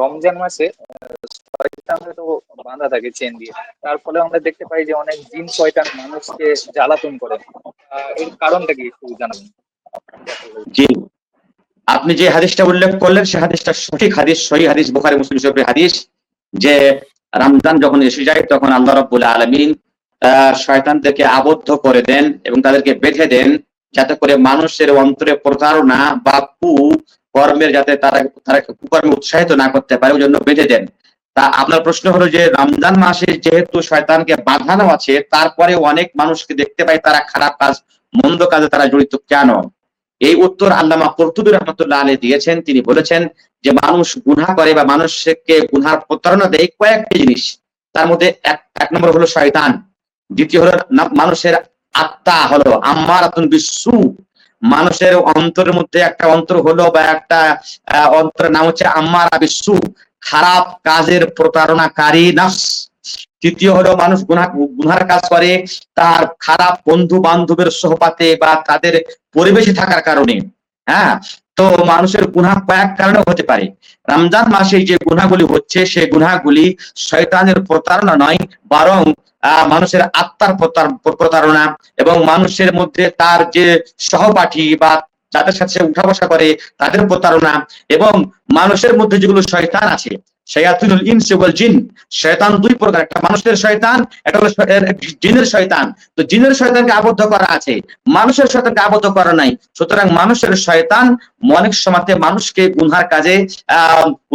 রমজান মাসে শয়তান হয়তো বাঁধা থাকে চেন দিয়ে, তার ফলে আমরা দেখতে পাই যে অনেক জিন শয়তান মানুষকে জ্বালাতন করে। এর কারণটা কি একটু জানাবেন? জি, আপনি যে হাদিসটা উল্লেখ করলেন সে হাদিসটা সঠিক হাদিস, সহিহ হাদিস, বুখারী মুসলিম শরীফের হাদিস, যে রমজান যখন এসে যায় তখন আল্লাহ রাব্বুল আলামিন শয়তানদেরকে আবদ্ধ করে দেন এবং তাদেরকে বেঁধে দেন, যাতে করে মানুষের অন্তরে প্রতারণা বা কর্মের যাতে তারা তারা কুকর্মে উৎসাহিত না করতে পারে, ওই জন্য বেঁধে দেন। তা আপনার প্রশ্ন হলো যে রমজান মাসে যেহেতু শয়তানকে বাঁধানো আছে, তারপরে অনেক মানুষকে দেখতে পাই তারা খারাপ কাজ, মন্দ কাজে তারা জড়িত কেন? এই উত্তর আল্লামা কুরতুবী রাহমাতুল্লাহ আলাইহি দিয়েছেন। তিনি বলেছেন যে মানুষ গুনাহ করে বা মানুষকে গুনার প্রতারণা দেয় কয়েকটি জিনিস। তার মধ্যে এক নম্বর হলো শয়তান, দ্বিতীয় হলো মানুষের আত্মা হলো আম্মারাতুন বিসু, মানুষের অন্তরের মধ্যে একটা অন্তর হলো বা একটা অন্তরের নাম হচ্ছে আম্মারা বিসু, খারাপ কাজের প্রতারণাকারী নফস। তৃতীয় হলো মানুষ গুনার কাজ করে তার খারাপ বন্ধু বান্ধবের সহপাতে বা তাদের পরিবেশে থাকার কারণে। হ্যাঁ, তো মানুষের গুনাহ কয়েক কারণে হতে পারে। রমজান মাসে যে গুনাহগুলি হচ্ছে সে গুনাহগুলি শয়তানের প্রতারণা নয়, বরং মানুষের আত্মার প্রতারণা এবং মানুষের মধ্যে তার যে সহপাঠী বা যাদের সাথে উঠা বসা করে তাদের প্রতারণা, এবং মানুষের মধ্যে যেগুলো শয়তান আছে, শায়াতিনুল ইনসি ওয়াল জিন, শয়তান দুই প্রকার, একটা মানুষের শয়তান, একটা হলো জিনের শয়তান। তো জিনের শয়তানকে আবদ্ধ করা আছে, মানুষের শয়তানকে আবদ্ধ করা নাই। সুতরাং মানুষের শয়তান অনেক সময়তে মানুষকে গুনহার কাজে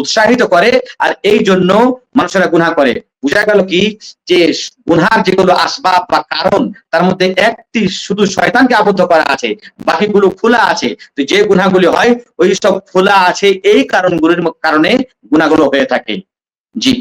উৎসাহিত করে, আর এই জন্য মানুষেরা গুনাহ করে। বুঝা গেল কি যে গুনহার যেগুলো আসবাব বা কারণ, তার মধ্যে একটি শুধু শয়তানকে আবদ্ধ করা আছে, বাকিগুলো খোলা আছে। তো যে গুনাহগুলি হয় ওই সব খোলা আছে, এই কারণগুলির কারণে গুনাহগুলো হয়ে থাকে। জি।